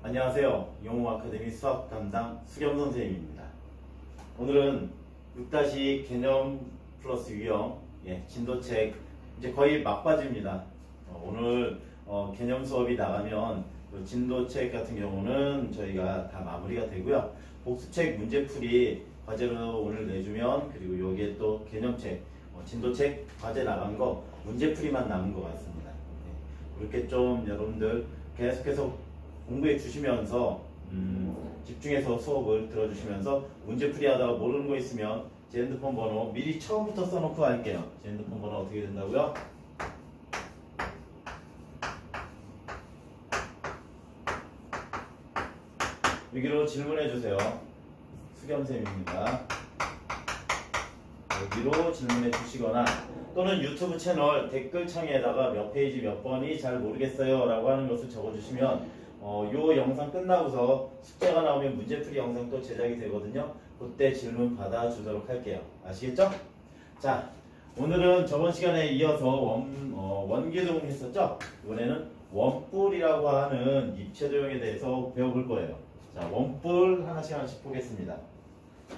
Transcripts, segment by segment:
안녕하세요. 영어 아카데미 수학 담당 수겸 선생님입니다. 오늘은 6- 개념 플러스 유형 진도책 이제 거의 막바지입니다. 오늘 개념 수업이 나가면 진도책 같은 경우는 저희가 다 마무리가 되고요. 복수책 문제풀이 과제로 오늘 내주면 그리고 여기에 또 개념책 진도책 과제 나간 거 문제풀이만 남은 것 같습니다. 그렇게 좀 여러분들 계속해서 공부해 주시면서 집중해서 수업을 들어주시면서 문제풀이 하다가 모르는 거 있으면 제 핸드폰 번호 미리 처음부터 써놓고 할게요. 제 핸드폰 번호 어떻게 된다고요? 여기로 질문해 주세요. 수겸쌤입니다. 여기로 질문해 주시거나 또는 유튜브 채널 댓글창에다가 몇 페이지 몇 번이 잘 모르겠어요 라고 하는 것을 적어주시면 요 영상 끝나고서 숙제가 나오면 문제풀이 영상 또 제작이 되거든요. 그때 질문 받아주도록 할게요. 아시겠죠? 자, 오늘은 저번 시간에 이어서 원기둥 했었죠? 이번에는 원뿔이라고 하는 입체도형에 대해서 배워볼 거예요. 자, 원뿔 하나씩 보겠습니다.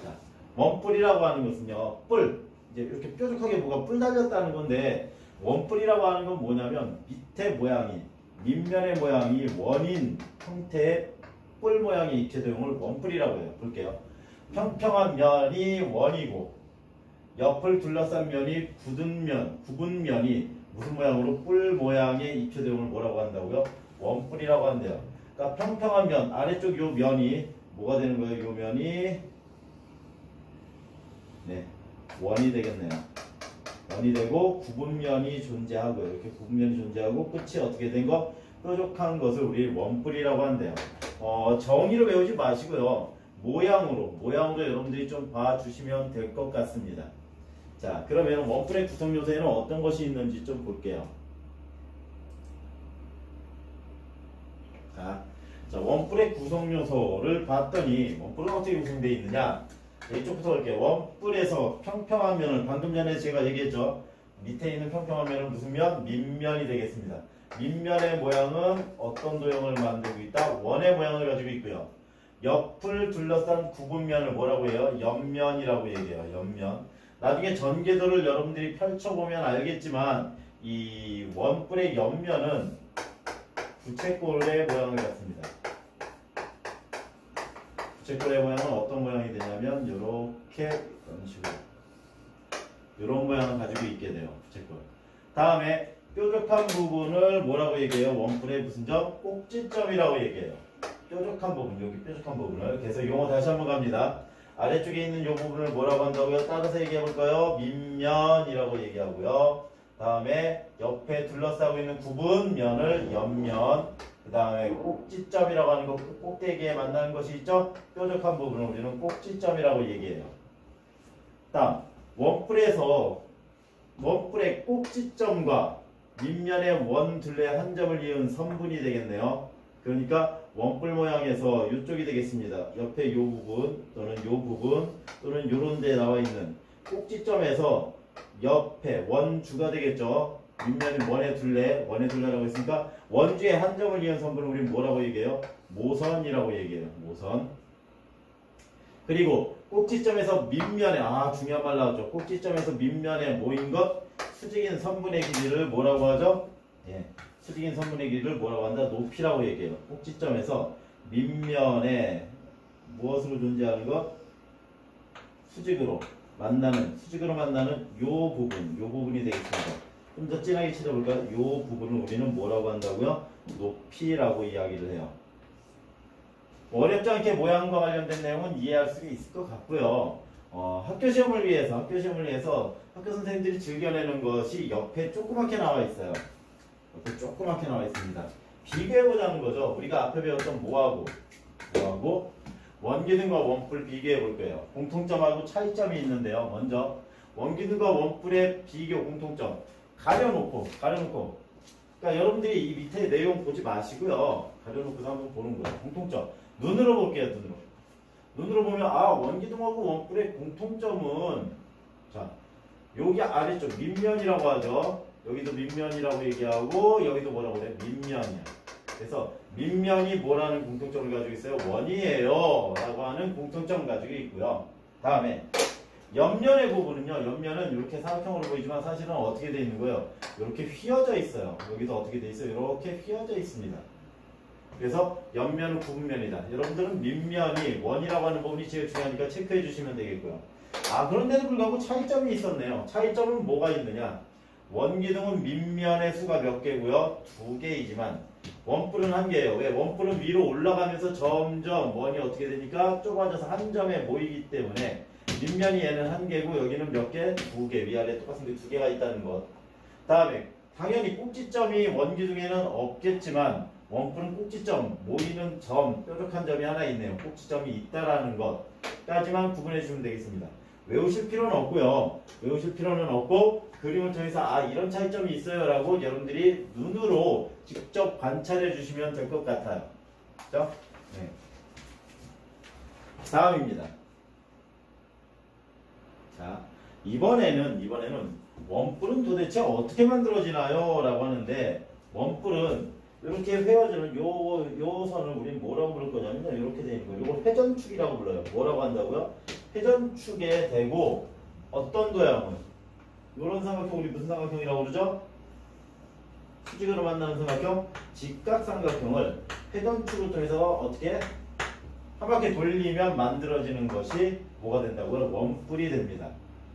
자, 원뿔이라고 하는 것은요, 뿔. 이제 이렇게 뾰족하게 뭐가 뿔 달렸다는 건데, 원뿔이라고 하는 건 뭐냐면, 밑에 모양이, 밑면의 모양이 원인 형태의 뿔 모양의 입체도형을 원뿔이라고 해요. 볼게요. 평평한 면이 원이고, 옆을 둘러싼 면이 굽은 면이 무슨 모양으로 뿔 모양의 입체도형을 뭐라고 한다고요? 원뿔이라고 한대요. 그러니까 평평한 면, 아래쪽 요 면이 뭐가 되는 거예요? 요 면이 원이 되겠네요. 원이 되고 굽은 면이 존재하고요. 이렇게 굽은 면이 존재하고 끝이 어떻게 된 거? 뾰족한 것을 우리 원뿔이라고 한대요. 정의로 외우지 마시고요. 모양으로 여러분들이 좀 봐주시면 될 것 같습니다. 자, 그러면 원뿔의 구성 요소에는 어떤 것이 있는지 좀 볼게요. 자, 원뿔의 구성 요소를 봤더니 원뿔은 어떻게 구성되어 있느냐? 이쪽부터 볼게요. 원뿔에서 평평한 면을 방금 전에 제가 얘기했죠. 밑에 있는 평평한 면은 무슨 면? 밑면이 되겠습니다. 밑면의 모양은 어떤 도형을 만들고 있다? 원의 모양을 가지고 있고요. 옆을 둘러싼 굽은 면을 뭐라고 해요? 옆면이라고 얘기해요. 옆면. 나중에 전개도를 여러분들이 펼쳐보면 알겠지만 이 원뿔의 옆면은 부채꼴의 모양을 갖습니다. 부채꼴의 모양은 어떤 모양이 되냐면 이렇게 이런 식으로 이런 모양을 가지고 있게 돼요. 부채꼴. 다음에 뾰족한 부분을 뭐라고 얘기해요? 원뿔의 무슨 점? 꼭지점이라고 얘기해요. 뾰족한 부분, 여기 뾰족한 부분을. 그래서 용어 다시 한번 갑니다. 아래쪽에 있는 이 부분을 뭐라고 한다고요? 따라서 얘기해 볼까요? 밑면이라고 얘기하고요. 다음에 옆에 둘러싸고 있는 굽은 면을 옆면. 그 다음에 꼭지점이라고 하는 거, 꼭대기에 만나는 것이 있죠? 뾰족한 부분을 우리는 꼭지점이라고 얘기해요. 다음, 원뿔의 꼭지점과 밑면의 원 둘레 한 점을 이은 선분이 되겠네요. 그러니까 원뿔 모양에서 이쪽이 되겠습니다. 옆에 이 부분 또는 이 부분 또는 요런 데 나와 있는 꼭지점에서 옆에 원주가 되겠죠. 밑면이 원의 둘레라고 했으니까 원주에 한 점을 이은 선분을 우리는 뭐라고 얘기해요? 모선이라고 얘기해요. 모선. 그리고 꼭지점에서 밑면에 중요한 말 나왔죠. 꼭지점에서 밑면에 모인 것 수직인 선분의 길이를 뭐라고 하죠? 수직인 선분의 길이를 뭐라고 한다? 높이라고 얘기해요. 꼭지점에서 밑면에 무엇으로 존재하는 것? 수직으로 만나는 요 부분이 되겠습니다. 좀 더 진하게 찾아볼까요? 요 부분을 우리는 뭐라고 한다고요? 높이라고 이야기를 해요. 어렵지 않게 모양과 관련된 내용은 이해할 수 있을 것 같고요. 학교 시험을 위해서 학교 선생님들이 즐겨내는 것이 옆에 조그맣게 나와 있어요. 옆에 조그맣게 나와 있습니다. 비교해보자는 거죠. 우리가 앞에 배웠던 뭐하고 원기둥과 원뿔 비교해 볼 거예요. 공통점하고 차이점이 있는데요. 먼저 원기둥과 원뿔의 비교 공통점 가려놓고 그러니까 여러분들이 이 밑에 내용 보지 마시고요. 가려놓고서 한번 보는 거예요. 공통점 눈으로 볼게요. 눈으로 보면 원기둥하고 원뿔의 공통점은 자 여기 아래쪽 밑면이라고 하죠. 여기도 밑면이라고 얘기하고 여기도 뭐라고 그래? 밑면이야. 그래서 밑면이 뭐라는 공통점을 가지고 있어요? 원이에요 라고 하는 공통점 가지고 있고요. 다음에 옆면의 부분은요. 옆면은 이렇게 삼각형으로 보이지만 사실은 어떻게 되어 있는 거예요? 이렇게 휘어져 있어요. 여기서 어떻게 되어 있어요? 이렇게 휘어져 있습니다. 그래서 옆면은 구분면이다. 여러분들은 밑면이 원이라고 하는 부분이 제일 중요하니까 체크해 주시면 되겠고요. 그런데도 불구하고 차이점이 있었네요. 차이점은 뭐가 있느냐? 원기둥은 밑면의 수가 몇 개고요? 2개이지만 원뿔은 1개예요. 왜? 원뿔은 위로 올라가면서 점점 원이 어떻게 되니까 좁아져서 한 점에 모이기 때문에 밑면이 얘는 1개고 여기는 몇 개? 2개. 위아래 똑같은 게 2개가 있다는 것. 다음에 당연히 꼭지점이 원기둥에는 없겠지만 원뿔은 꼭지점, 모이는 점, 뾰족한 점이 하나 있네요. 꼭지점이 있다라는 것까지만 구분해 주시면 되겠습니다. 외우실 필요는 없고요. 외우실 필요는 없고 그림을 통해서 이런 차이점이 있어요 라고 여러분들이 눈으로 직접 관찰해 주시면 될 것 같아요. 그렇죠? 네. 다음입니다. 자, 이번에는 원뿔은 도대체 어떻게 만들어지나요? 라고 하는데 원뿔은 이렇게 회어지는 요 선을 우리는 뭐라고 부를 거냐면 이렇게 되어 있는 거예요. 이걸 회전축이라고 불러요. 뭐라고 한다고요? 회전축에 대고 어떤 도형은 이런 삼각형 우리 무슨 삼각형이라고 그러죠? 수직으로 만나는 삼각형 직각삼각형을 회전축을 통해서 어떻게 한 바퀴 돌리면 만들어지는 것이 뭐가 된다고요? 원뿔이 됩니다.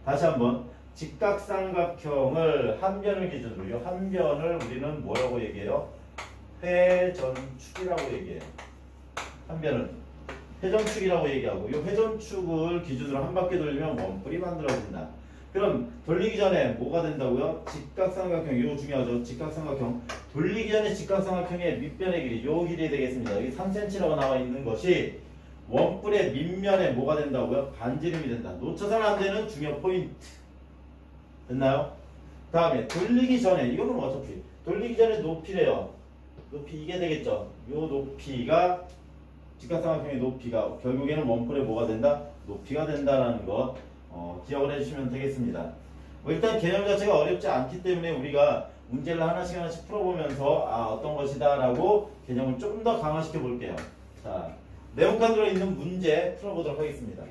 다시 한번 직각삼각형을 한 변을 기준으로 이 한 변을 우리는 뭐라고 얘기해요? 회전축이라고 얘기해요. 한 변은 회전축이라고 얘기하고 이 회전축을 기준으로 한 바퀴 돌리면 원뿔이 만들어진다. 그럼 돌리기 전에 뭐가 된다고요? 직각삼각형. 이거 중요하죠. 직각삼각형. 돌리기 전에 직각삼각형의 밑변의 길이 요 길이 되겠습니다. 여기 3cm라고 나와 있는 것이 원뿔의 밑면에 뭐가 된다고요? 반지름이 된다. 놓쳐서는 안 되는 중요 포인트. 됐나요? 다음에 돌리기 전에 이거는 어차피 돌리기 전에 높이래요. 높이 이게 되겠죠. 요 높이가 직각삼각형의 높이가 결국에는 원뿔에 뭐가 된다? 높이가 된다라는 거 기억을 해주시면 되겠습니다. 일단 개념 자체가 어렵지 않기 때문에 우리가 문제를 하나씩 풀어보면서 어떤 것이다 라고 개념을 조금 더 강화시켜 볼게요. 자, 네모칸 들어있는 문제 풀어보도록 하겠습니다.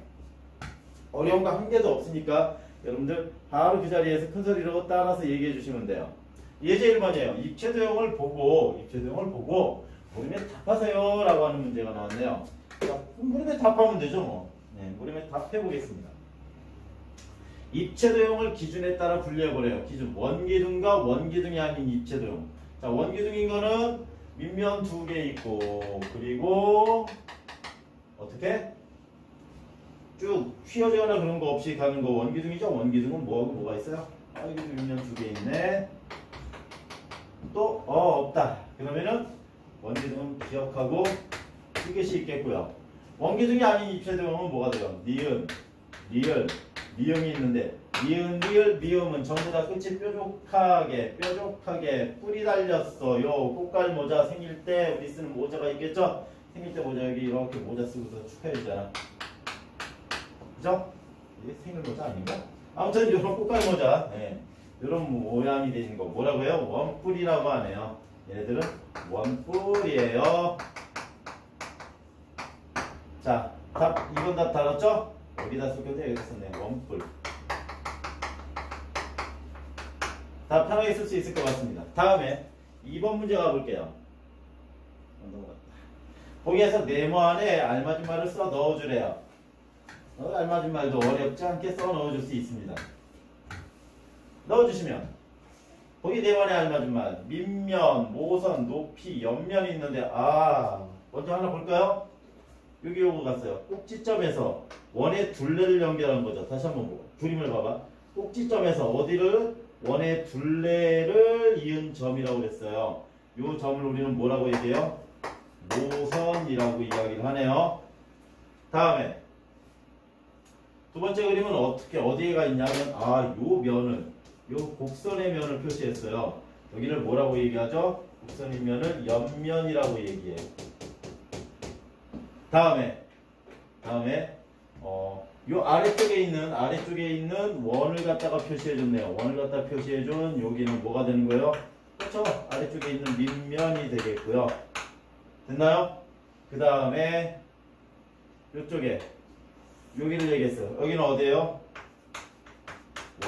어려운 거 한 개도 없으니까 여러분들 바로 그 자리에서 큰 소리로 따라서 얘기해 주시면 돼요. 예제 1번이에요. 입체도형을 보고 무림에 답하세요 라고 하는 문제가 나왔네요. 자, 무림에 답하면 되죠 뭐. 네, 무림에 답해 보겠습니다. 입체도형을 기준에 따라 분류해보래요. 기준 원기둥과 원기둥이 아닌 입체도형. 자, 원기둥인 거는 밑면 2개 있고 그리고 어떻게? 쭉 휘어지거나 그런 거 없이 가는 거 원기둥이죠. 원기둥은 뭐하고 뭐가 있어요? 여기 밑면 2개 있네. 또 없다. 그러면은 원기둥은 기억하고 2개씩 있겠고요. 원기둥이 아닌 입체도형은 뭐가 돼요? 니은, 리을, 미음이 있는데 니은, 리을, 미음은 전부 다 끝이 뾰족하게 뿔이 달렸어요. 꽃갈 모자 생길 때 우리 쓰는 모자가 있겠죠? 생길 때 모자 여기 이렇게 모자 쓰고서 축하해주잖아. 그죠? 이게 생일 모자 아닌가? 아무튼 이런 꽃갈 모자, 이런 모양이 되는 거 뭐라고 해요? 원뿔이라고 하네요. 얘네들은 원뿔이에요. 자, 답 2번 답 달았죠? 여기다 쓸 건데 여기다 썼네. 원뿔. 답 편하게 쓸 수 있을 것 같습니다. 다음에 2번 문제 가볼게요. 거기에서 네모 안에 알맞은 말을 써 넣어주래요. 알맞은 말도 어렵지 않게 써 넣어줄 수 있습니다. 넣어주시면 거기 네모 안에 알맞은 말 밑면, 모선, 높이, 옆면이 있는데 먼저 하나 볼까요? 여기 요거 갔어요. 꼭지점에서 원의 둘레를 연결한 거죠. 다시 한번 보고 그림을 봐봐. 꼭지점에서 어디를? 원의 둘레를 이은 점이라고 그랬어요. 이 점을 우리는 뭐라고 얘기해요? 모선이라고 이야기를 하네요. 다음에 두 번째 그림은 어디에가 있냐면 요 면을, 요 곡선의 면을 표시했어요. 여기를 뭐라고 얘기하죠? 곡선의 면을 옆면이라고 얘기해요. 다음에 요 아래쪽에 있는 원을 갖다가 표시해줬네요. 원을 갖다 표시해준 여기는 뭐가 되는 거예요? 그렇죠? 아래쪽에 있는 밑면이 되겠고요. 됐나요? 그 다음에 이쪽에 여기를 얘기했어요. 여기는 어디예요?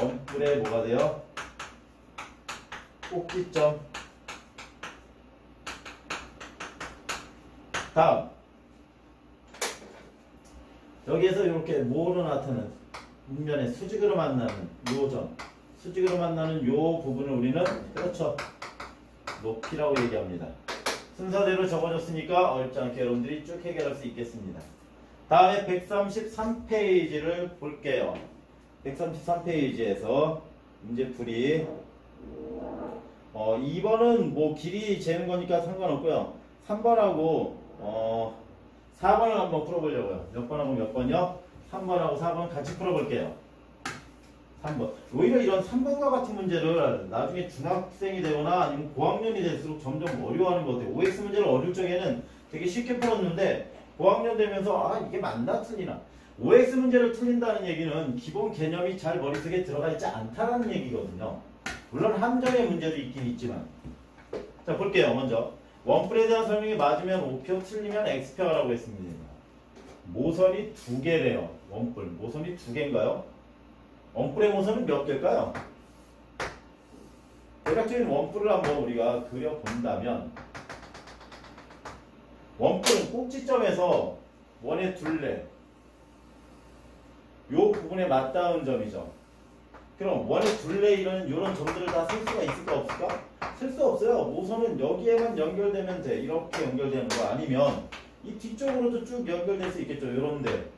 원뿔에 뭐가 돼요? 꼭지점. 다음 여기에서 이렇게 뭐로 나타나는 밑면에 수직으로 만나는 요 점, 수직으로 만나는 요 부분을 우리는 그렇죠, 높이라고 얘기합니다. 순서대로 적어줬으니까 어렵지 않게 여러분들이 쭉 해결할 수 있겠습니다. 다음에 133페이지를 볼게요. 133페이지에서 문제풀이 2번은 뭐 길이 재는 거니까 상관없고요. 3번하고 4번을 한번 풀어보려고요. 몇 번하고 몇 번이요? 3번하고 4번 같이 풀어볼게요. 3번. 오히려 이런 3번과 같은 문제를 나중에 중학생이 되거나 아니면 고학년이 될수록 점점 어려워하는 것 같아요. OX 문제를 어릴 적에는 되게 쉽게 풀었는데 고학년 되면서 아 이게 맞나 틀리나. OX 문제를 틀린다는 얘기는 기본 개념이 잘 머릿속에 들어가 있지 않다는 얘기거든요. 물론 함정의 문제도 있긴 있지만. 자 볼게요. 먼저 원뿔에 대한 설명이 맞으면 O표, 틀리면 X표라고 했습니다. 모선이 두 개래요. 원뿔. 모선이 두 개인가요? 원뿔의 모선은 몇 개일까요? 대략적인 원뿔을 한번 우리가 그려본다면 원뿔은 꼭지점에서 원의 둘레 요 부분에 맞닿은 점이죠. 그럼 원의 둘레 이런 점들을 다 쓸 수가 있을까 없을까? 쓸 수 없어요. 모선은 여기에만 연결되면 돼. 이렇게 연결되는 거 아니면 이 뒤쪽으로도 쭉 연결될 수 있겠죠. 요런데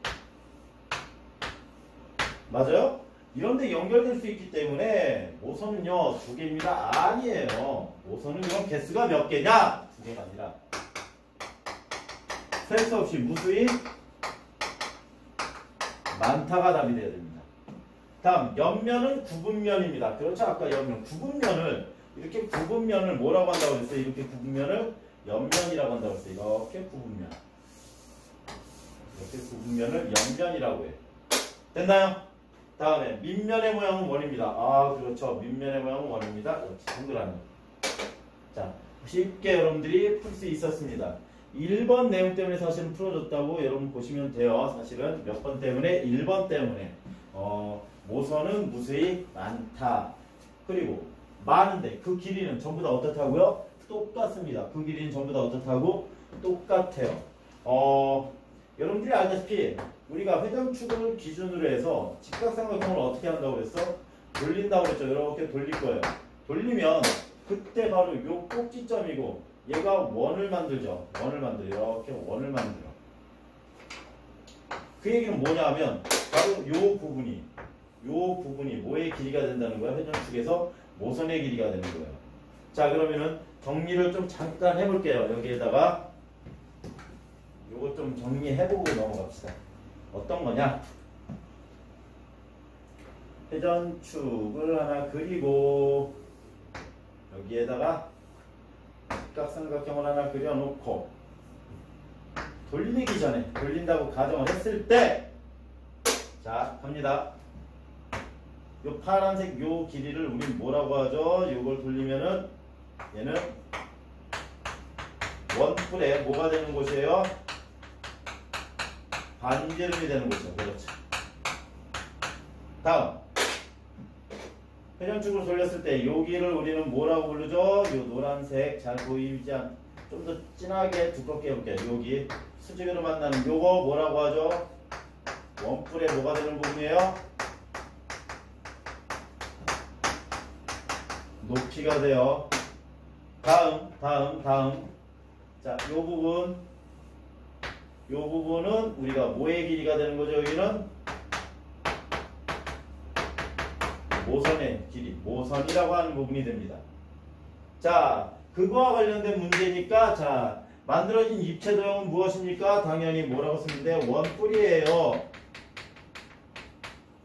맞아요? 이런데 연결될 수 있기 때문에 모선은요 두 개입니다. 아니에요. 모선은 그럼 개수가 몇 개냐? 두 개가 아니라 셀 수 없이 무수히 많다가 답이 돼야 됩니다. 다음 옆면은 구분면입니다. 그렇죠? 아까 옆면 구분면을 이렇게 구분면을 뭐라고 한다고 했어요? 이렇게 구분면을 옆면이라고 한다고 했어요. 이렇게 구분면 이렇게 구분면을 옆면이라고 해요. 됐나요? 다음에 밑면의 모양은 원입니다. 아 그렇죠. 밑면의 모양은 원입니다. 이렇게 동그라미. 자 쉽게 여러분들이 풀 수 있었습니다. 1번 내용 때문에 사실은 풀어줬다고 여러분 보시면 돼요. 사실은 몇 번 때문에? 1번 때문에 모선은 무수히 많다. 그리고 많은데 그 길이는 전부 다 어떻다고요? 똑같습니다. 그 길이는 전부 다 어떻다고? 똑같아요. 여러분들이 알다시피 우리가 회전축을 기준으로 해서 직각삼각형을 어떻게 한다고 그랬어? 돌린다고 그랬죠. 이렇게 돌릴 거예요. 돌리면 그때 바로 요 꼭지점이고 얘가 원을 만들죠. 원을 만들어. 이렇게 원을 만들어. 그 얘기는 뭐냐 하면 바로 요 부분이 뭐의 길이가 된다는 거야. 회전축에서 모선의 길이가 되는 거예요. 자 그러면은 정리를 좀 잠깐 해볼게요. 여기에다가 요거 좀 정리해보고 넘어갑시다. 어떤 거냐? 회전축을 하나 그리고 여기에다가 직각삼각형을 하나 그려놓고 돌리기 전에 돌린다고 가정을 했을 때 자 갑니다. 요 파란색 요 길이를 우린 뭐라고 하죠? 요걸 돌리면은 얘는 원뿔에 뭐가 되는 곳이에요? 반지름이 되는 곳이죠. 그렇죠. 다음 회전축을 돌렸을 때 여기를 우리는 뭐라고 부르죠? 요 노란색 잘 보이지 않 좀 더 진하게 두껍게 해볼게요. 여기 수직으로 만나는 요거 뭐라고 하죠? 원뿔에 뭐가 되는 부분이에요? 높이가 돼요. 다음 자, 요 부분은 우리가 뭐의 길이가 되는 거죠? 여기는 모선의 길이, 모선이라고 하는 부분이 됩니다. 자, 그거와 관련된 문제니까 자, 만들어진 입체 도형은 무엇입니까? 당연히 뭐라고 쓰면 돼? 원뿔이에요.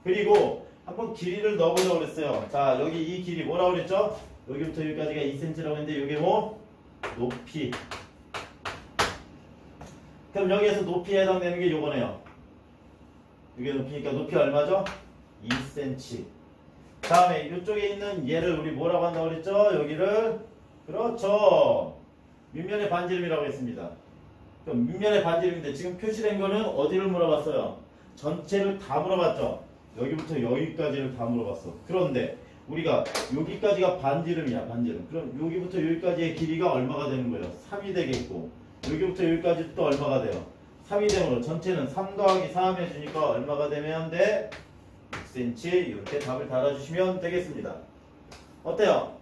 그리고 한번 길이를 넣어보자고 그랬어요. 자, 여기 이 길이 뭐라고 그랬죠? 여기부터 여기까지가 2cm라고 했는데 이게 뭐? 높이. 그럼 여기에서 높이에 해당되는 게 요거네요. 이게 높이니까 높이 얼마죠? 2cm. 다음에 이쪽에 있는 얘를 우리 뭐라고 한다고 그랬죠? 여기를 그렇죠. 밑면의 반지름이라고 했습니다. 그럼 밑면의 반지름인데 지금 표시된 거는 어디를 물어봤어요? 전체를 다 물어봤죠. 여기부터 여기까지를 다 물어봤어. 그런데 우리가 여기까지가 반지름이야, 반지름. 그럼 여기부터 여기까지의 길이가 얼마가 되는 거예요? 3이 되겠고 여기부터 여기까지 또 얼마가 돼요? 3이 되므로 전체는 3 더하기 3 해주니까 얼마가 되면 돼? 6cm. 이렇게 답을 달아주시면 되겠습니다. 어때요?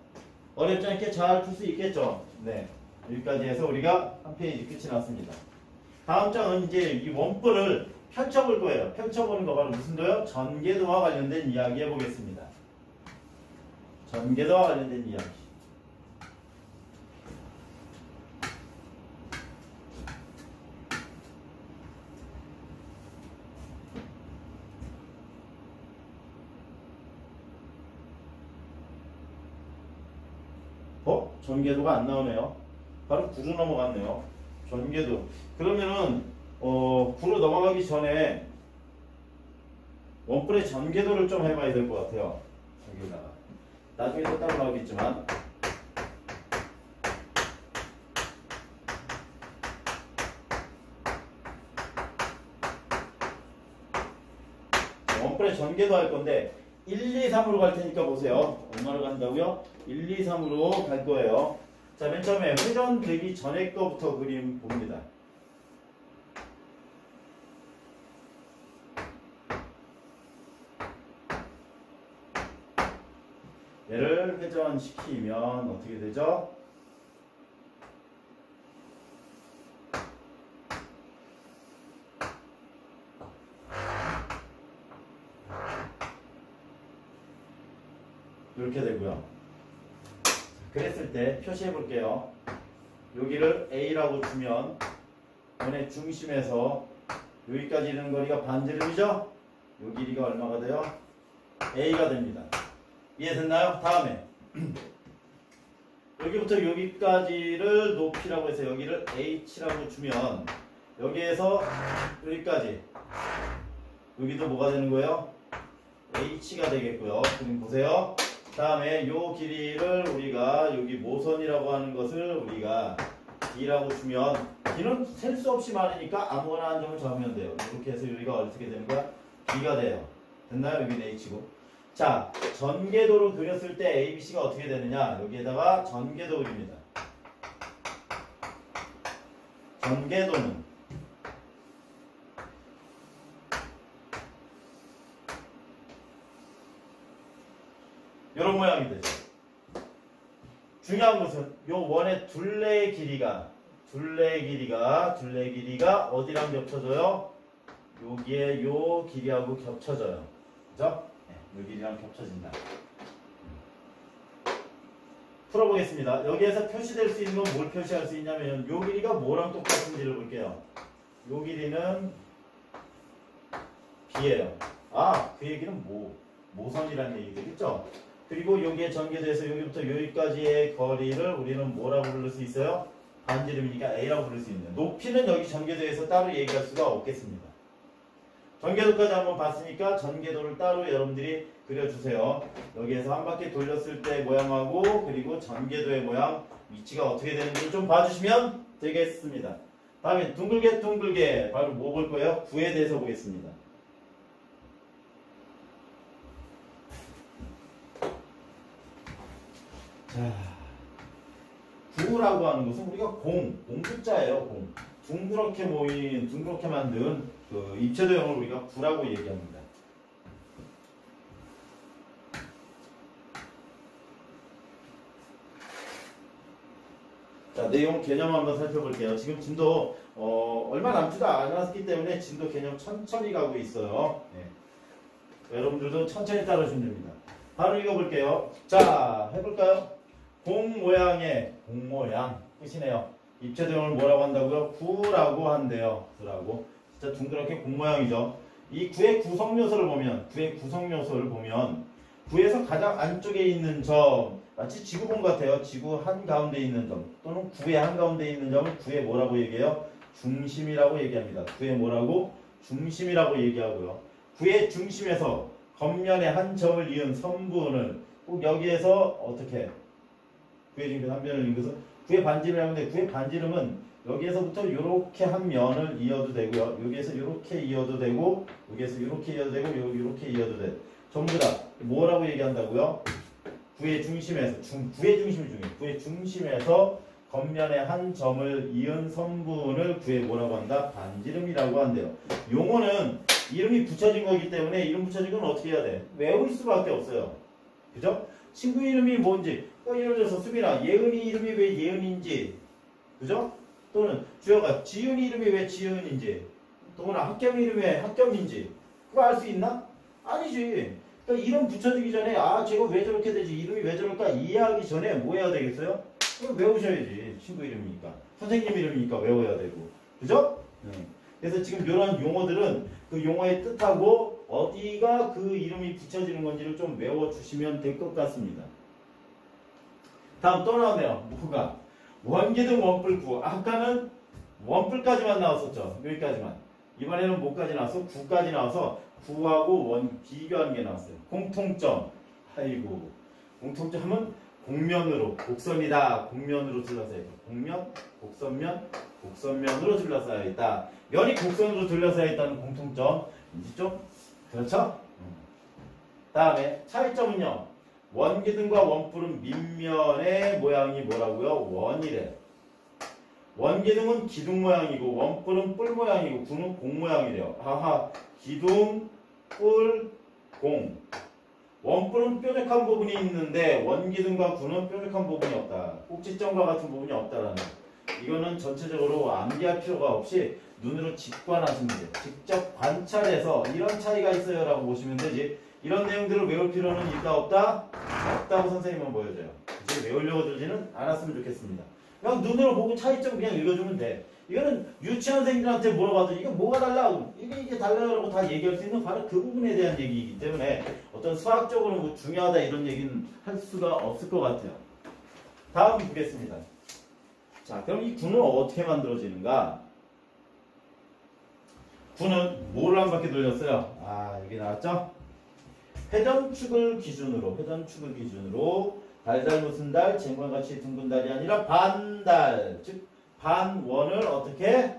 어렵지 않게 잘 풀 수 있겠죠? 네. 여기까지 해서 우리가 한 페이지 끝이 났습니다. 다음 장은 이제 이 원뿔을 펼쳐볼 거예요. 펼쳐보는 거 바로 무슨 도요? 전개도와 관련된 이야기 해보겠습니다. 전개도와 관련된 이야기. 전개도가 안 나오네요. 바로 9로 넘어갔네요. 전개도. 그러면은 9로 넘어가기 전에 원뿔의 전개도를 좀 해봐야 될 것 같아요. 여기다가 나중에 또 따로 나오겠지만 원뿔의 전개도 할 건데 1, 2, 3으로 갈 테니까 보세요. 얼마로 간다고요? 1, 2, 3으로 갈 거예요. 자, 맨 처음에 회전되기 전에 거부터 그림 봅니다. 얘를 회전시키면 어떻게 되죠? 이렇게 되고요. 그랬을 때 표시해 볼게요. 여기를 A라고 주면 원의 중심에서 여기까지 이르는 거리가 반지름이죠? 요 길이가 얼마가 돼요? A가 됩니다. 이해됐나요? 다음에 여기부터 여기까지를 높이라고 해서 여기를 H라고 주면 여기에서 여기까지 여기도 뭐가 되는 거예요? H가 되겠고요. 그럼 보세요. 다음에 요 길이를 우리가 여기 모선이라고 하는 것을 우리가 D라고 주면 D는 셀 수 없이 많으니까 아무거나 한 점을 잡으면 돼요. 이렇게 해서 여기가 어떻게 되는 거야? B가 돼요. 됐나요? 여기는 H고. 자, 전개도로 그렸을 때 ABC가 어떻게 되느냐? 여기에다가 전개도 그립니다. 전개도는 이런 모양이 되죠. 중요한 것은 요 원의 둘레의 길이가 어디랑 겹쳐져요? 여기에 요 길이하고 겹쳐져요. 그죠? 네, 요 길이랑 겹쳐진다. 풀어보겠습니다. 여기에서 표시될 수 있는 건 뭘 표시할 수 있냐면 요 길이가 뭐랑 똑같은지를 볼게요. 요 길이는 B예요. 아, 그 얘기는 모선이라는 얘기 되겠죠? 그리고 여기에 전개돼서 여기부터 여기까지의 거리를 우리는 뭐라고 부를 수 있어요? 반지름이니까 A라고 부를 수 있는. 높이는 여기 전개도에서 따로 얘기할 수가 없겠습니다. 전개도까지 한번 봤으니까 전개도를 따로 여러분들이 그려주세요. 여기에서 한 바퀴 돌렸을 때 모양하고 그리고 전개도의 모양, 위치가 어떻게 되는지 좀 봐주시면 되겠습니다. 다음에 둥글게 바로 뭐 볼 거예요? 구에 대해서 보겠습니다. 자, 구라고 하는 것은 우리가 공 숫자예요. 공. 둥그렇게 만든 그 입체도형을 우리가 구라고 얘기합니다. 자, 내용 개념 한번 살펴볼게요. 지금 진도 얼마 남지도 않았기 때문에 진도 개념 천천히 가고 있어요. 네. 여러분들도 천천히 따라주시면 됩니다. 바로 읽어볼게요. 자, 해볼까요? 공 모양의 공 모양 끝이네요. 입체도형을 뭐라고 한다고요? 구라고 한대요. 구라고. 진짜 둥그렇게 공 모양이죠. 이 구의 구성 요소를 보면 구에서 가장 안쪽에 있는 점, 마치 지구본 같아요. 지구 한가운데 있는 점 또는 구의 한가운데 있는 점을 구의 뭐라고 얘기해요? 중심이라고 얘기합니다. 구의 뭐라고? 중심이라고 얘기하고요. 구의 중심에서 겉면에 한 점을 이은 선분을 꼭 여기에서 어떻게 구의 중심에서 한 점을 이은 것은 구의 반지름이라는데 구의 반지름은 여기에서부터 이렇게 한 면을 이어도 되고요. 여기에서 이렇게 이어도 되고 여기에서 이렇게 이어도 되고 이렇게 이어도 돼. 전부 다 뭐라고 얘기한다고요? 구의 중심에서 구의 중심이 중요해요. 구의 중심에서 겉면에 한 점을 이은 선분을 구의 뭐라고 한다? 반지름이라고 한대요. 용어는 이름이 붙여진 거기 때문에 이름 붙여진 건 어떻게 해야 돼? 외울 수밖에 없어요. 그죠? 친구 이름이 뭔지 예를 들어서 수빈아 예은이 이름이 왜 예은인지 그죠? 또는 주혁아 지윤이 이름이 왜 지윤인지 또는 학겸 이름이 왜 학겸인지 그거 알 수 있나? 아니지. 그러니까 이름 붙여주기 전에 아 쟤가 왜 저렇게 되지 이름이 왜 저럴까 이해하기 전에 뭐 해야 되겠어요? 그럼 외우셔야지. 친구 이름이니까 선생님 이름이니까 외워야 되고 그죠? 그래서 지금 이런 용어들은 그 용어의 뜻하고 어디가 그 이름이 붙여지는 건지를 좀 외워주시면 될 것 같습니다. 다음 또 나오네요. 뭐가? 원기둥 원뿔구. 아까는 원뿔까지만 나왔었죠. 여기까지만. 이번에는 뭐까지 나왔어? 구까지 나와서 구하고 원 비교하는 게 나왔어요. 공통점. 아이고. 공통점은 곡면으로 곡선이다. 곡면으로 둘러싸여 있다. 곡면, 곡선면, 곡선면으로 둘러싸여 있다. 면이 곡선으로 둘러싸여 있다는 공통점. 이제 좀 그렇죠? 다음에 차이점은요. 원기둥과 원뿔은 밑면의 모양이 뭐라고요? 원이래. 원기둥은 기둥 모양이고 원뿔은 뿔 모양이고 구는 공 모양이래요. 아하, 기둥, 뿔, 공. 원뿔은 뾰족한 부분이 있는데 원기둥과 구는 뾰족한 부분이 없다. 꼭지점과 같은 부분이 없다라는. 이거는 전체적으로 암기할 필요가 없이 눈으로 직관하시면 돼요. 직접 관찰해서 이런 차이가 있어요 라고 보시면 되지. 이런 내용들을 외울 필요는 있다 없다? 없다고 선생님은 보여줘요. 이제 외우려고 들지는 않았으면 좋겠습니다. 그냥 눈으로 보고 차이점 그냥 읽어주면 돼. 이거는 유치원생들한테 물어봐도 이게 뭐가 달라? 이게 달라라고 다 얘기할 수 있는 바로 그 부분에 대한 얘기이기 때문에 어떤 수학적으로 뭐 중요하다 이런 얘기는 할 수가 없을 것 같아요. 다음 보겠습니다. 자, 그럼 이 구는 어떻게 만들어지는가? 구는 뭐를 한 바퀴 돌렸어요? 아, 여기 나왔죠? 회전축을 기준으로 달달 무슨 달, 쟁반같이 둥근 달이 아니라 반달, 즉 반원을 어떻게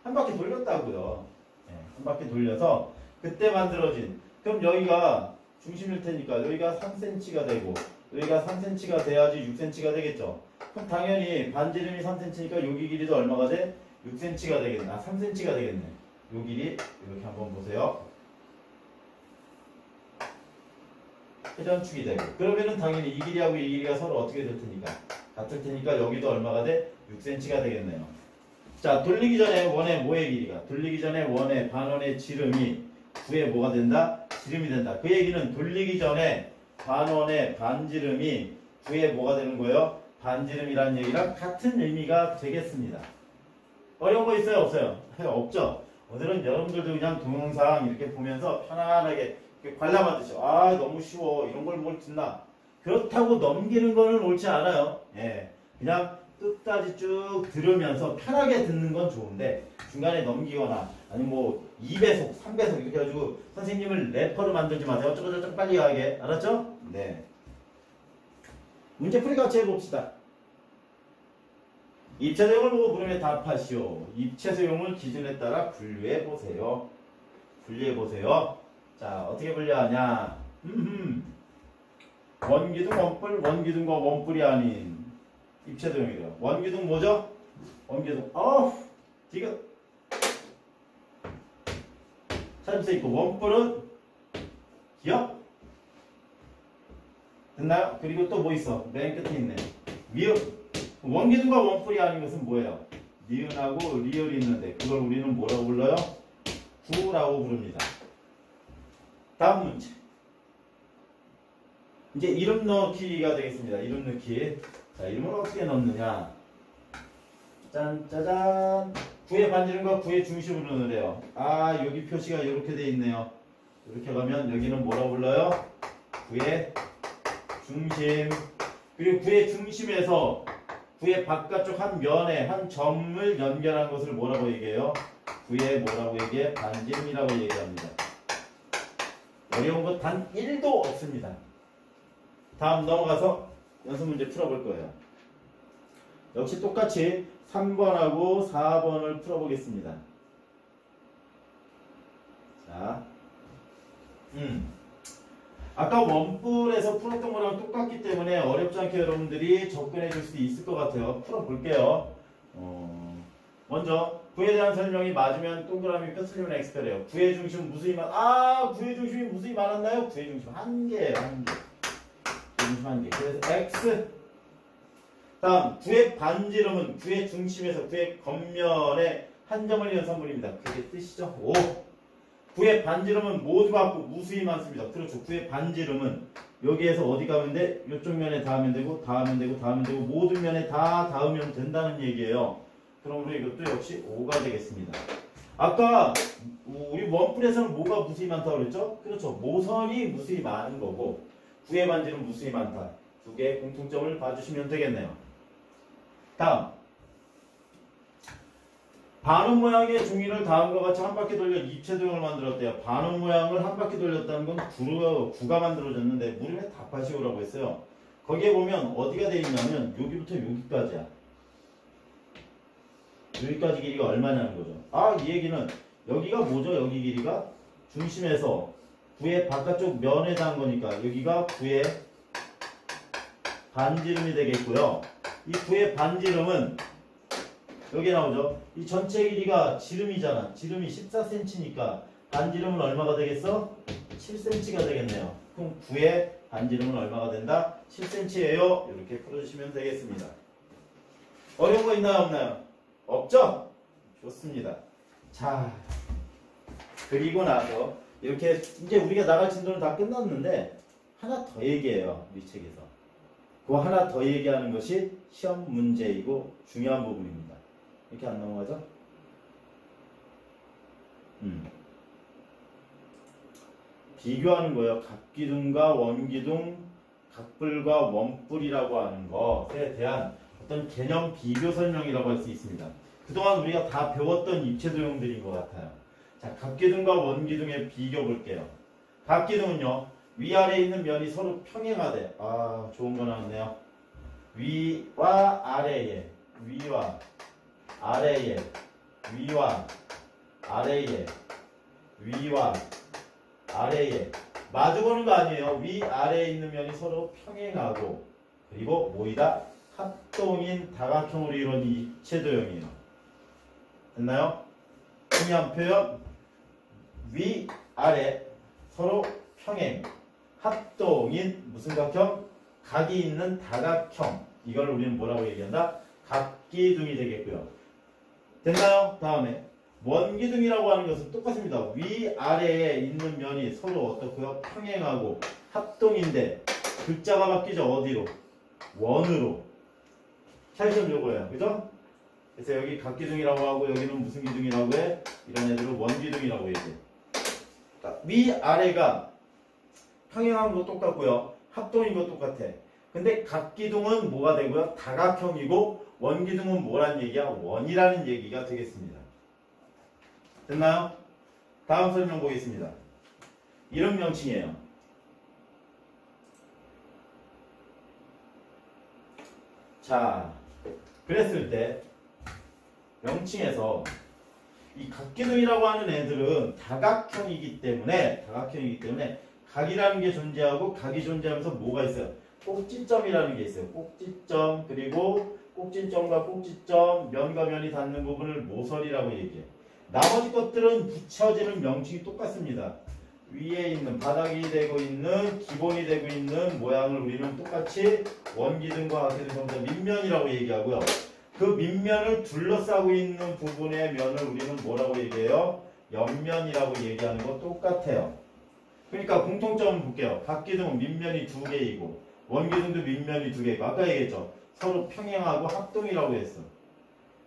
한 바퀴 돌렸다고요. 네, 한 바퀴 돌려서 그때 만들어진. 그럼 여기가 중심일 테니까 여기가 3cm가 되고 여기가 3cm가 돼야지 6cm가 되겠죠. 그럼 당연히 반지름이 3cm니까 여기 길이도 얼마가 돼? 6cm가 되겠네. 아, 3cm가 되겠네. 요 길이 이렇게 한번 보세요. 회전축이 되고 그러면은 당연히 이 길이하고 이 길이가 서로 어떻게 될 테니까 같을 테니까 여기도 얼마가 돼? 6cm가 되겠네요. 자, 돌리기 전에 원의 뭐의 길이가 돌리기 전에 원의 반원의 지름이 구의 뭐가 된다? 지름이 된다. 그 얘기는 돌리기 전에 반원의 반지름이 구의 뭐가 되는 거예요? 반지름이라는 얘기랑 같은 의미가 되겠습니다. 어려운 거 있어요? 없어요? 없죠? 오늘은 여러분들도 그냥 동영상 이렇게 보면서 편안하게 관람하듯이 아 너무 쉬워 이런 걸 뭘 듣나 그렇다고 넘기는 거는 옳지 않아요. 예, 그냥 끝까지 쭉 들으면서 편하게 듣는 건 좋은데 중간에 넘기거나 아니면 뭐 2배속 3배속 이렇게 해가지고 선생님을 래퍼로 만들지 마세요. 어쩌고저쩌고 빨리 가게 알았죠? 네. 문제풀이 같이 해봅시다. 입체소용을 보고 물음에 답하시오. 입체소용을 기준에 따라 분류해보세요. 분류해보세요. 자, 어떻게 분류하냐? 원기둥, 원뿔, 원기둥과 원뿔이 아닌 입체소용이래요. 원기둥 뭐죠? 원기둥, 지금 차림새 있고 원뿔은 기억? 됐나요? 그리고 또 뭐 있어? 맨 끝에 있네. 미흡. 원기둥과 원뿔이 아닌 것은 뭐예요? 니은하고 리을이 있는데 그걸 우리는 뭐라고 불러요? 구라고 부릅니다. 다음 문제. 이제 이름 넣기가 되겠습니다. 이름 넣기. 자, 이름을 어떻게 넣느냐? 짠짜잔. 구의 반지름과 구의 중심으로 넣으래요. 아, 여기 표시가 이렇게 돼 있네요. 이렇게 가면 여기는 뭐라고 불러요? 구의 중심. 그리고 구의 중심에서 구의 바깥쪽 한 면에 한 점을 연결한 것을 뭐라고 얘기해요? 구의 뭐라고 얘기해? 반지름이라고 얘기합니다. 어려운 것 단 1도 없습니다. 다음 넘어가서 연습 문제 풀어볼 거예요. 역시 똑같이 3번하고 4번을 풀어보겠습니다. 자, 아까 원뿔에서 풀었던 거랑 똑같기 때문에 어렵지 않게 여러분들이 접근해 줄 수 있을 것 같아요. 풀어볼게요. 먼저 구에 대한 설명이 맞으면 동그라미 표 틀리면 X표래요. 구의 중심 무수히 구의 중심이 무수히 많았나요? 구의 중심 한 개예요. 한 개. 구의 중심 한 개. 그래서 X. 다음 구의 반지름은 구의 중심에서 구의 겉면에 한 점을 이은 선분입니다. 그게 뜻이죠. 5. 구의 반지름은 모두 같고 무수히 많습니다. 그렇죠. 구의 반지름은 여기에서 어디 가면 돼? 이쪽 면에 닿으면 되고 닿으면 되고 닿으면 되고 모든 면에 다 닿으면 된다는 얘기예요. 그럼 우리 이것도 역시 5가 되겠습니다. 아까 우리 원뿔에서는 뭐가 무수히 많다고 그랬죠? 그렇죠. 모선이 무수히 많은 거고 구의 반지름 무수히 많다. 두 개의 공통점을 봐주시면 되겠네요. 다음 반원 모양의 중위를 다음과 같이 한 바퀴 돌려 입체도형을 만들었대요. 반원 모양을 한 바퀴 돌렸다는 건 구가 만들어졌는데 물음에 답하시오라고 했어요. 거기에 보면 어디가 되어 있냐면 여기부터 여기까지야. 여기까지 길이가 얼마냐는 거죠. 이 얘기는 여기가 뭐죠? 여기 길이가 중심에서 구의 바깥쪽 면에 닿은 거니까 여기가 구의 반지름이 되겠고요. 이 구의 반지름은 여기 나오죠. 이 전체 길이가 지름이잖아. 지름이 14cm니까 반지름은 얼마가 되겠어? 7cm가 되겠네요. 그럼 구의 반지름은 얼마가 된다? 7cm예요. 이렇게 풀어주시면 되겠습니다. 어려운 거 있나요? 없나요? 없죠? 좋습니다. 자, 그리고 나서 이렇게 이제 우리가 나갈 진도는 다 끝났는데 하나 더 얘기해요. 우리 책에서. 그 하나 더 얘기하는 것이 시험 문제이고 중요한 부분입니다. 이렇게 안 넘어가죠? 비교하는 거예요. 각기둥과 원기둥, 각뿔과 원뿔이라고 하는 것에 대한 어떤 개념 비교 설명이라고 할 수 있습니다. 그동안 우리가 다 배웠던 입체도형들인 것 같아요. 자, 각기둥과 원기둥의 비교 볼게요. 각기둥은요, 위아래에 있는 면이 서로 평행하대. 좋은 거 나왔네요. 위와 아래에, 위와 아래에, 위와 아래에, 위와 아래에 마주보는 거 아니에요. 위아래에 있는 면이 서로 평행하고 그리고 모이다 합동인 다각형으로 이루어진 입체도형이에요. 됐나요? 중요한 표현 위아래 서로 평행 합동인 무슨 각형? 각이 있는 다각형. 이걸 우리는 뭐라고 얘기한다? 각기둥이 되겠고요. 됐나요? 다음에 원기둥이라고 하는 것은 똑같습니다. 위아래에 있는 면이 서로 어떻고요? 평행하고 합동인데 글자가 바뀌죠. 어디로? 원으로. 차이점 요거예요. 그죠? 그래서 여기 각기둥이라고 하고 여기는 무슨 기둥이라고 해? 이런 애들은 원기둥이라고 얘기해. 위아래가 평행한 거 똑같고요. 합동인 거 똑같아. 근데 각기둥은 뭐가 되고요? 다각형이고 원기둥은 뭐란 얘기야? 원이라는 얘기가 되겠습니다. 됐나요? 다음 설명 보겠습니다. 이름 명칭이에요. 자, 그랬을 때 명칭에서 이 각기둥이라고 하는 애들은 다각형이기 때문에 각이라는 게 존재하고 각이 존재하면서 뭐가 있어요? 꼭지점이라는 게 있어요. 꼭지점 그리고 꼭지점과 꼭지점 면과 면이 닿는 부분을 모서리라고 얘기해요. 나머지 것들은 붙여지는 명칭이 똑같습니다. 위에 있는 바닥이 되고 있는 기본이 되고 있는 모양을 우리는 똑같이 원기둥과 각기둥 전부 다 밑면이라고 얘기하고요. 그 밑면을 둘러싸고 있는 부분의 면을 우리는 뭐라고 얘기해요? 옆면이라고 얘기하는 거 똑같아요. 그러니까 공통점을 볼게요. 각기둥은 밑면이 2개이고 원기둥도 밑면이 2개이고 아까 얘기했죠. 서로 평행하고 합동이라고 했어.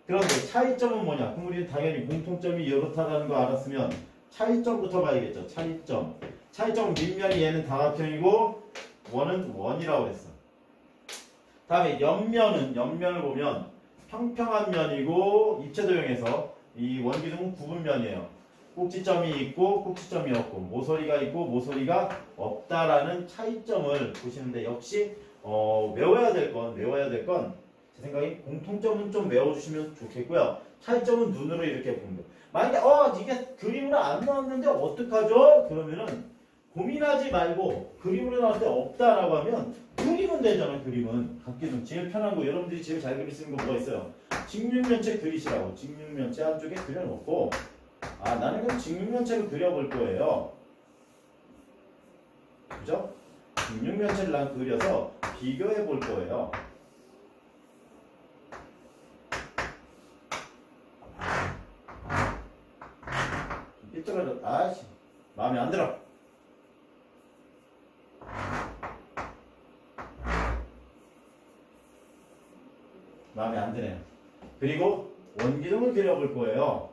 그런데 차이점은 뭐냐? 그럼 우리는 당연히 공통점이 이렇다는 거 알았으면 차이점부터 봐야겠죠. 차이점은 밑면이 얘는 다각형이고 원은 원이라고 했어. 다음에 옆면을 보면 평평한 면이고 입체도형에서 이 원기둥은 구분면이에요. 꼭지점이 있고 꼭지점이 없고 모서리가 있고 모서리가 없다라는 차이점을 보시는데 역시 외워야 될 건 제 생각에 공통점은 좀 외워주시면 좋겠고요. 차이점은 눈으로 이렇게 보면 돼요. 만약에 이게 그림으로 안 나왔는데 어떡하죠? 그러면은 고민하지 말고 그림으로 나올 때 없다라고 하면 그리면 되잖아요. 그림은 각기는 제일 편한 거 여러분들이 제일 잘 그릴 수 있는 거 뭐가 있어요? 직육면체 그리시라고. 직육면체 한쪽에 그려놓고 나는 그럼 직육면체를 그려볼 거예요. 그죠? 직육면체를 난 그려서 비교해 볼 거예요. 삐뚤어져. 아이씨 마음에 안 들어. 마음에 안 드네요. 그리고 원기둥을 그려볼 거예요.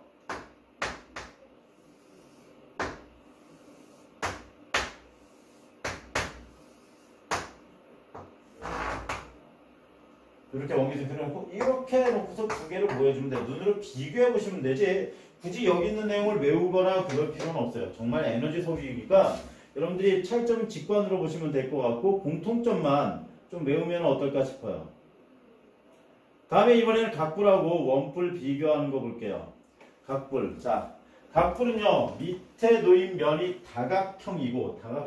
이렇게 원기둥 그려놓고 이렇게 해놓고서 두 개를 보여주면 돼요. 눈으로 비교해 보시면 되지 굳이 여기 있는 내용을 외우거나 그럴 필요는 없어요. 정말 에너지 소비이니까 여러분들이 차이점 직관으로 보시면 될 것 같고 공통점만 좀 외우면 어떨까 싶어요. 다음에 이번에는 각불하고 원뿔 비교하는 거 볼게요. 각불. 자, 각불은요 밑에 놓인 면이 다각형이고 자,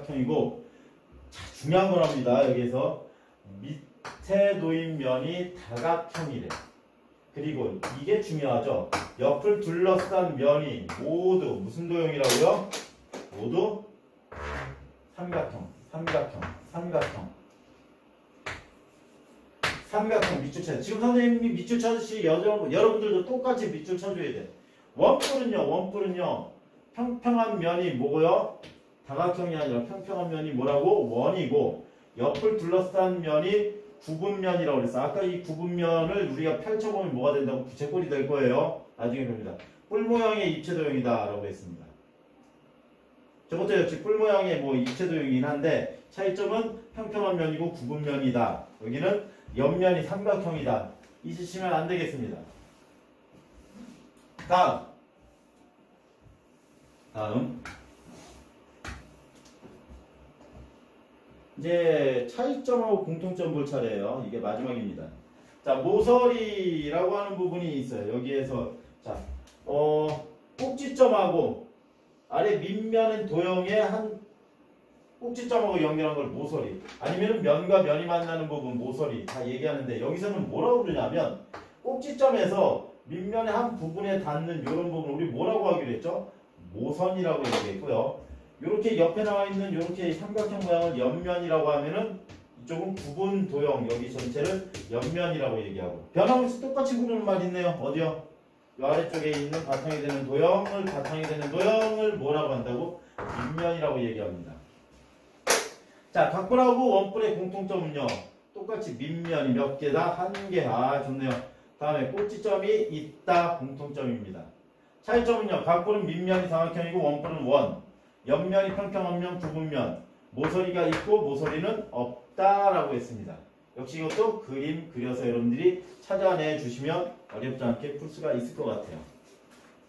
중요한 거랍니다. 여기에서 밑에 놓인 면이 다각형이래. 그리고 이게 중요하죠. 옆을 둘러싼 면이 모두 무슨 도형이라고요? 모두 삼각형 밑줄 쳐. 지금 선생님이 밑줄 쳐듯이 여러분들도 똑같이 밑줄 쳐줘야 돼. 원뿔은요 평평한 면이 뭐고요? 다각형이 아니라 평평한 면이 뭐라고? 원이고 옆을 둘러싼 면이 구분면이라고 그랬어. 아까 이 구분면을 우리가 펼쳐보면 뭐가 된다고? 부채꼴이 될 거예요. 나중에 봅니다. 뿔 모양의 입체도형이다 라고 했습니다. 저것도 역시 뿔 모양의 입체도형이긴 한데 차이점은 평평한 면이고 구분면이다. 여기는 옆면이 삼각형이다. 잊으시면 안 되겠습니다. 다음 이제 차이점하고 공통점 볼 차례예요. 이게 마지막입니다. 자, 모서리라고 하는 부분이 있어요. 여기에서 자, 꼭지점하고 아래 밑면은 도형의 한 꼭지점하고 연결한 걸 모서리 아니면 면과 면이 만나는 부분 모서리 다 얘기하는데 여기서는 뭐라고 그러냐면 꼭지점에서 밑면의 한 부분에 닿는 이런 부분 우리 뭐라고 하기로 했죠? 모선이라고 얘기했고요. 이렇게 옆에 나와 있는 이렇게 삼각형 모양을 옆면이라고 하면은 이쪽은 구분 도형 여기 전체를 옆면이라고 얘기하고 변함없이 똑같이 부르는 말 있네요. 어디요? 이 아래쪽에 있는 바탕이 되는 도형을 뭐라고 한다고? 밑면이라고 얘기합니다. 자, 각불하고 원뿔의 공통점은요. 똑같이 밑면이 몇 개다? 한 개. 좋네요. 다음에 꼭지점이 있다. 공통점입니다. 차이점은요. 각불은 밑면이 삼각형이고 원뿔은 원. 옆면이 평평한 면, 구분면. 모서리가 있고 모서리는 없다라고 했습니다. 역시 이것도 그림 그려서 여러분들이 찾아내 주시면 어렵지 않게 풀 수가 있을 것 같아요.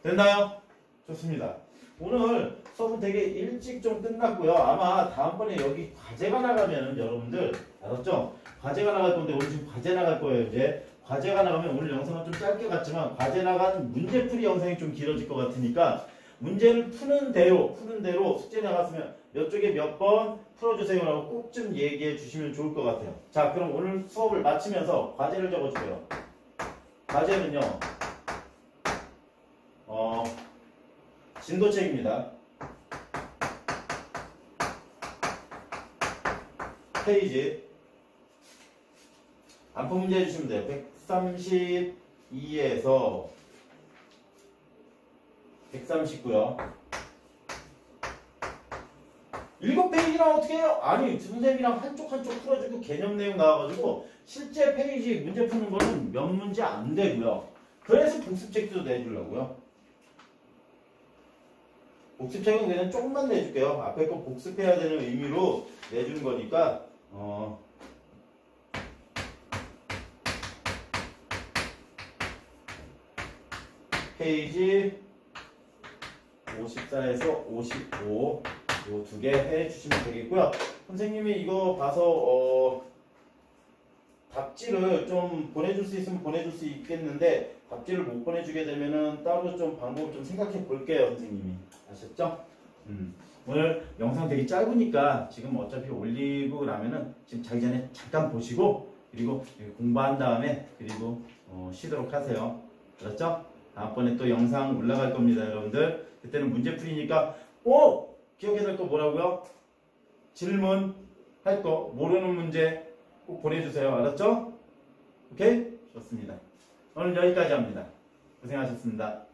됐나요? 좋습니다. 오늘 수업은 되게 일찍 좀 끝났고요. 아마 다음번에 여기 과제가 나가면 여러분들 알았죠? 과제가 나갈 건데 오늘 지금 과제 나갈 거예요. 이제 과제가 나가면 오늘 영상은 좀 짧게 갔지만 과제 나간 문제풀이 영상이 좀 길어질 것 같으니까 문제를 푸는 대로 숙제 나갔으면 몇 쪽에 몇 번 풀어주세요라고 꼭 좀 얘기해 주시면 좋을 것 같아요. 자, 그럼 오늘 수업을 마치면서 과제를 적어주세요. 과제는요. 진도책입니다. 페이지 안푼 문제 해주시면 돼요. 132에서 139요. 7페이지나 어떻게 해요? 아니, 선생님이랑 한쪽 풀어주고 개념 내용 나와가지고 실제 페이지 문제 푸는 거는 몇 문제 안 되고요. 그래서 복습책도 내주려고요. 복습책은 그냥 조금만 내줄게요. 앞에 거 복습해야 되는 의미로 내주는 거니까 페이지 54에서 55 요 두 개 해주시면 되겠고요. 선생님이 이거 봐서 답지를 좀 보내줄 수 있으면 보내줄 수 있겠는데 답지를 못 보내주게 되면은 따로 좀 방법 좀 생각해 볼게요, 선생님이. 아셨죠? 오늘 영상 되게 짧으니까 지금 어차피 올리고 나면은 지금 자기 전에 잠깐 보시고 그리고 공부한 다음에 그리고 쉬도록 하세요. 알았죠? 다음번에 또 영상 올라갈 겁니다, 여러분들. 그때는 문제 풀이니까 꼭 기억해야 될 거 뭐라고요? 질문 할 거 모르는 문제 꼭 보내주세요. 알았죠? 오케이? 좋습니다. 오늘 여기까지 합니다. 고생하셨습니다.